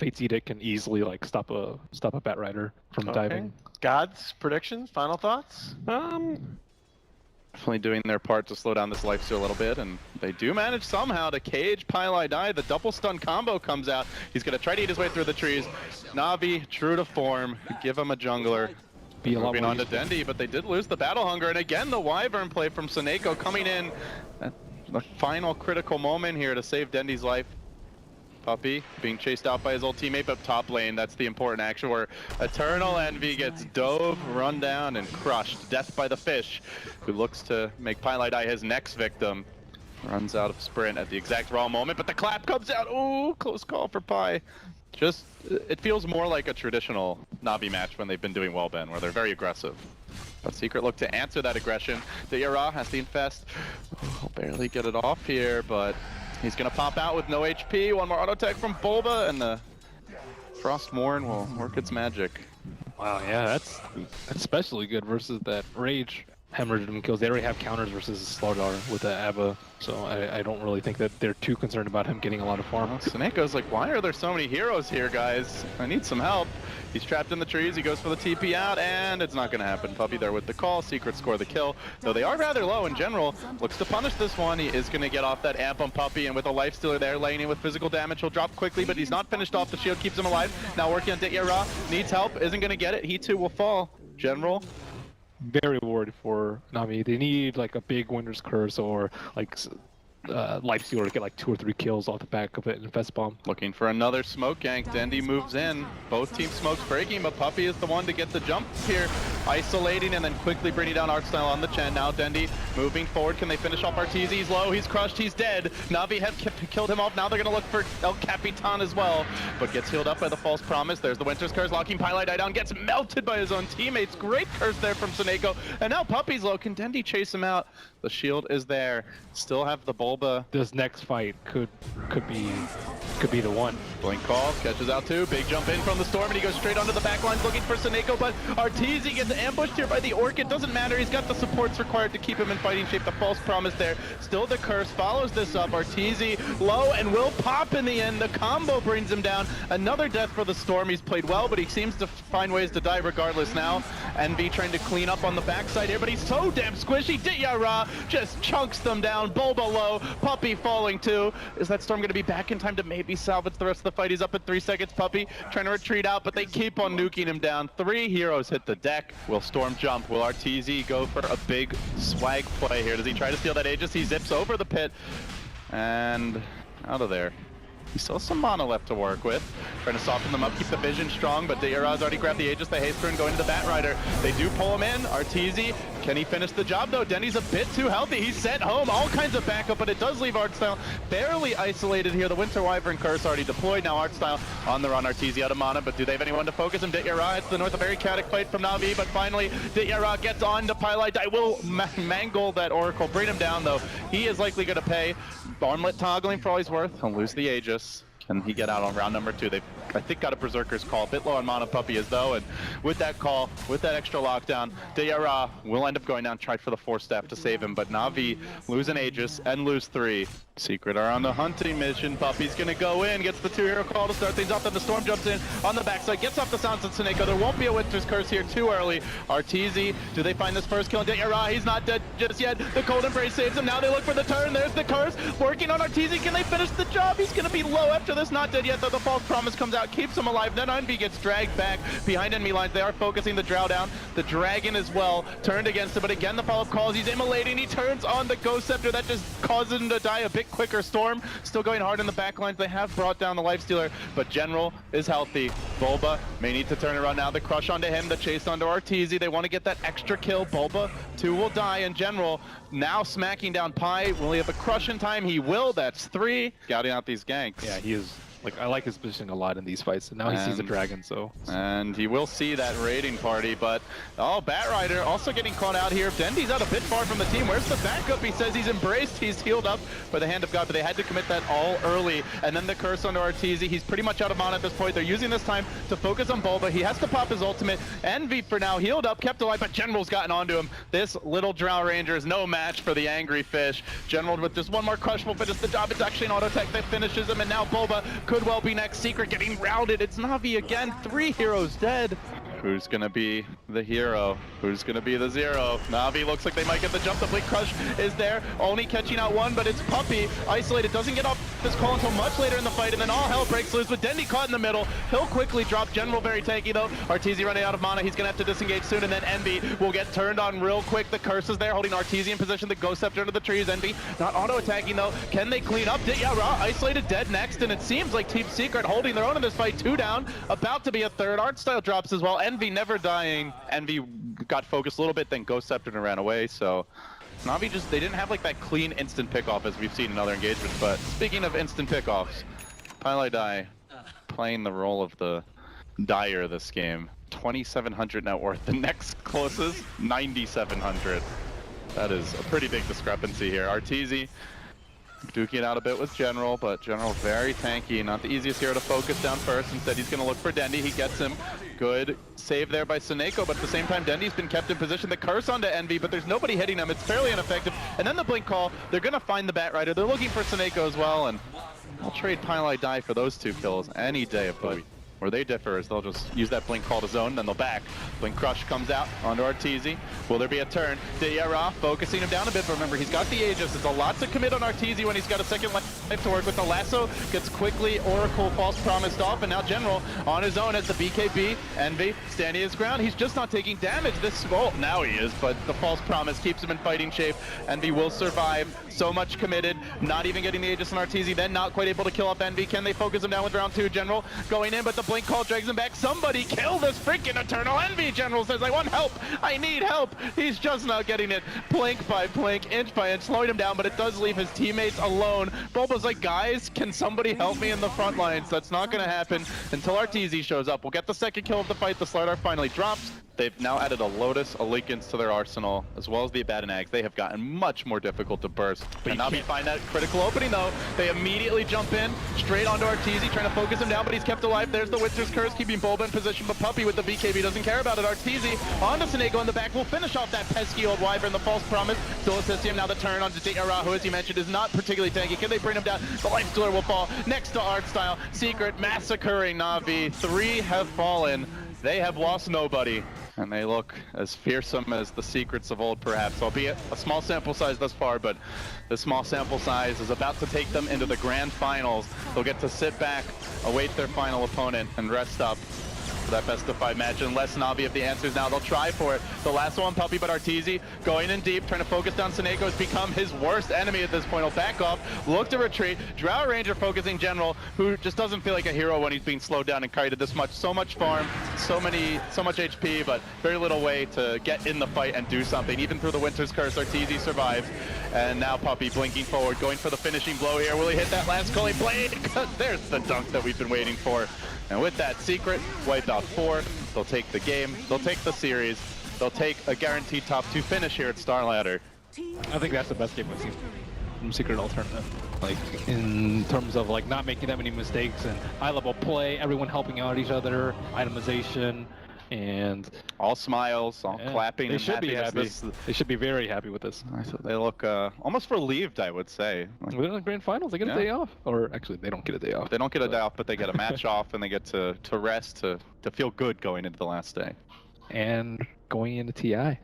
Fate's Edict can easily like stop a Bat Rider from diving. Gods, predictions, final thoughts? Definitely doing their part to slow down this lifesteal a little bit, and they do manage somehow to cage Pylai Die. The double stun combo comes out. He's going to try to eat his way through the trees. NaVi, true to form, give him a jungler. Moving on to Dendi, but they did lose the battle hunger, and again the Wyvern play from Seneko coming in at the final critical moment here to save Dendi's life. Puppey being chased out by his old teammate, but top lane, that's the important action where Eternal Envy gets dove, run down, and crushed. Death by the Fish, who looks to make Pylai Die his next victim. Runs out of sprint at the exact wrong moment, but the clap comes out. Ooh, close call for Pi. Just, it feels more like a traditional NaVi match when they've been doing well, Ben, where they're very aggressive. But Secret look to answer that aggression. The Yara has the infest. He'll barely get it off here, but he's gonna pop out with no HP. One more auto tech from Bulba, and the Frost Morn will work its magic. Wow, yeah, that's especially good versus that Rage hemorrhaging kills. They already have counters versus Slardar with the Abba, so I don't really think that they're too concerned about him getting a lot of farm. Well, Seneco's like, why are there so many heroes here, guys? I need some help. He's trapped in the trees, he goes for the TP out, and it's not gonna happen. Puppey there with the call, Secret score the kill. Though they are rather low in general, looks to punish this one. He is gonna get off that amp on Puppey, and with a lifestealer there, laning with physical damage, he'll drop quickly, but he's not finished off. The shield keeps him alive. Now working on Ditya, needs help, isn't gonna get it. He too will fall. General. Very worried for NaVi. They need like a big Winter's Curse or like Lifestealer to get like 2 or 3 kills off the back of it and Infest Bomb. Looking for another smoke gank. Dendi moves in. Both team smokes breaking, but Puppey is the one to get the jump here. Isolating and then quickly bringing down Artstyle on the Chen. Now Dendi moving forward. Can they finish off Arteezy? He's low, he's crushed, he's dead. NaVi have killed him off. Now they're going to look for El Capitan as well, but gets healed up by the False Promise. There's the Winter's Curse, locking Pylai Die down. Gets melted by his own teammates. Great curse there from Seneko. And now Puppey's low. Can Dendi chase him out? The shield is there. Still have the Bulba. This next fight could be the one. Blink calls, catches out too. Big jump in from the Storm, and he goes straight onto the back lines looking for Seneko, but Arteezy gets ambushed here by the Orchid. Doesn't matter, he's got the supports required to keep him in fighting shape. The False Promise there. Still the curse, follows this up. Arteezy low and will pop in the end. The combo brings him down. Another death for the Storm. He's played well, but he seems to find ways to die regardless now. Envy trying to clean up on the backside here, but he's so damn squishy. Ditya just chunks them down. Bulba low, Puppey falling too. Is that Storm going to be back in time to maybe salvage the rest of the fight? He's up at 3 seconds. Puppey trying to retreat out, but they keep on nuking him down. 3 heroes hit the deck. Will Storm jump? Will Arteezy go for a big swag play here? Does he try to steal that Aegis? He zips over the pit and out of there. He still has some mana left to work with. Trying to soften them up, keep the vision strong, but Dayara's already grabbed the Aegis, the haste turn going to the Bat Rider. They do pull him in. Arteezy, can he finish the job though? Denny's a bit too healthy. He's sent home, all kinds of backup, but it does leave Artstyle barely isolated here. The Winter Wyvern Curse already deployed. Now Artstyle on the run. Arteezy out of mana, but do they have anyone to focus him? Ditya, it's the north, a very chaotic fight from NaVi, but finally Ditya gets on to Pylai Die. Will mangle that Oracle, bring him down though. He is likely going to pay. Armlet toggling for all he's worth. He'll lose the Aegis. Can he get out on round number 2? They've, I think, got a Berserker's call. A bit low on mana Puppey as though, and with that call, with that extra lockdown, Dayara will end up going down, tried for the Force Staff to save him, but NaVi lose an Aegis and lose 3. Secret are on the hunting mission. Puppey's gonna go in, gets the 2-hero call to start things off, then the Storm jumps in on the backside, gets off the Sounds of Seneko. There won't be a Winter's Curse here too early. Arteezy, do they find this first kill? Dayara, he's not dead just yet. The Cold Embrace saves him. Now they look for the turn. There's the curse, working on Arteezy. Can they finish the job? He's gonna be low after this. Not dead yet, though. The False Promise comes out, keeps him alive. Then Envy gets dragged back behind enemy lines. They are focusing the Drow down. The Dragon as well, turned against him, but again the follow-up calls. He's immolating. He turns on the Ghost Scepter. That just causes him to die a bit quicker. Storm still going hard in the back lines. They have brought down the Lifestealer, but General is healthy. Bulba may need to turn around now. The crush onto him, the chase onto Arteezy. They want to get that extra kill. Bulba, 2 will die, and General now smacking down Pi. Will he have a crush in time? He will. That's 3. Scouting out these ganks. Yeah, he is. Like, I like his positioning a lot in these fights, and now he sees a dragon, so... And he will see that raiding party, but... Oh, Bat Rider also getting caught out here. Dendi's out a bit far from the team. Where's the backup? He says he's embraced, he's healed up by the Hand of God, but they had to commit that all early. And then the curse onto Arteezy. He's pretty much out of mana at this point. They're using this time to focus on Bulba. He has to pop his ultimate. Envy for now, healed up, kept alive, but General's gotten onto him. This little Drow Ranger is no match for the Angry Fish. General with just one more crush will finish the job. It's actually an auto tech that finishes him, and now Bulba could could well be next. Secret getting routed. It's NaVi again. 3 heroes dead. Who's gonna be the hero? Who's gonna be the zero? NaVi looks like they might get the jump. The Blink Crush is there, only catching out one, but it's Puppey. Isolated, doesn't get off this call until much later in the fight, and then all hell breaks loose with Dendy caught in the middle. He'll quickly drop. General very tanky though. Arteezy running out of mana. He's gonna have to disengage soon, and then Envy will get turned on real quick. The curse is there, holding Arteezy in position. The Ghost Scepter under the trees. Envy not auto-attacking though. Can they clean up? Yeah, Raw isolated, dead next, and it seems like Team Secret holding their own in this fight. 2 down, about to be a third. Art style drops as well. Envy never dying. Envy got focused a little bit, then Ghost Scepter and ran away, so NaVi just, they didn't have like that clean instant pickoff as we've seen in other engagements. But speaking of instant pickoffs, Dai playing the role of the Dyer this game. 2,700 net worth. The next closest, 9,700. That is a pretty big discrepancy here. Arteezy duking it out a bit with General, but General very tanky. Not the easiest hero to focus down first. Instead, he's going to look for Dendy. He gets him. Good save there by Seneko, but at the same time, Dendy's been kept in position. The curse onto Envy, but there's nobody hitting him. It's fairly ineffective. And then the blink call. They're going to find the Bat Rider. They're looking for Seneko as well, and I'll trade Dai for those 2 kills any day of the week. Where they differ is they'll just use that blink call to zone, then they'll back. Blink Crush comes out onto Arteezy. Will there be a turn? Diyara focusing him down a bit, but remember, he's got the Aegis. It's a lot to commit on Arteezy when he's got a second life to work with. The lasso gets quickly Oracle False Promised off, and now General on his own as the BKB. Envy standing his ground. He's just not taking damage. Well, now he is, but the False Promise keeps him in fighting shape. Envy will survive. So much committed. Not even getting the Aegis on Arteezy, then not quite able to kill off Envy. Can they focus him down with round 2? General going in, but the blink call drags him back. Somebody kill this freaking Eternal. Envy. General says, I want help. I need help. He's just not getting it. Blink by blink, inch by inch, slowing him down, but it does leave his teammates alone. Bulba's like, guys, can somebody help me in the front lines? That's not going to happen until Arteezy shows up. We'll get the second kill of the fight. The Slardar finally drops. They've now added a Lotus, a Linken's to their arsenal, as well as the Abaddon Ags. They have gotten much more difficult to burst. But NaVi find that critical opening though. They immediately jump in, straight onto Arteezy, trying to focus him down, but he's kept alive. There's the Winter's Curse, keeping Bulba in position, but Puppey with the BKB doesn't care about it. Arteezy onto Seneko in the back will finish off that pesky old Wyvern. The False Promise still assists him. Now the turn onto Diyara, who, as you mentioned, is not particularly tanky. Can they bring him down? The Life Stealer will fall next to Art Style. Secret massacring NaVi. 3 have fallen. They have lost nobody. And they look as fearsome as the Secrets of old, perhaps, albeit a small sample size thus far, but the small sample size is about to take them into the grand finals. They'll get to sit back, await their final opponent, and rest up for that best of 5 match, unless NaVi have the answers now. They'll try for it. The last one, Puppey, but Arteezy going in deep, trying to focus down Seneko, has become his worst enemy at this point. He'll back off, look to retreat. Drow Ranger focusing General, who just doesn't feel like a hero when he's being slowed down and kited this much. So much farm, so much HP, but very little way to get in the fight and do something. Even through the Winter's Curse, Arteezy survives. And now Puppey blinking forward, going for the finishing blow here. Will he hit that last Culling Blade? There's the dunk that we've been waiting for. And with that, Secret wipe out 4. They'll take the game. They'll take the series. They'll take a guaranteed top 2 finish here at StarLadder. I think that's the best game we've seen from Secret Alternative. Like, in terms of like not making that many mistakes and high-level play, everyone helping out each other, itemization, and all smiles, all clapping. They and should be happy. This, they should be very happy with this. they look almost relieved, I would say. Like, within the grand finals, they get a day off. Or actually, they don't get a day off. They don't get a day off, but they get a match off, and they get to rest, to feel good going into the last day. And going into TI.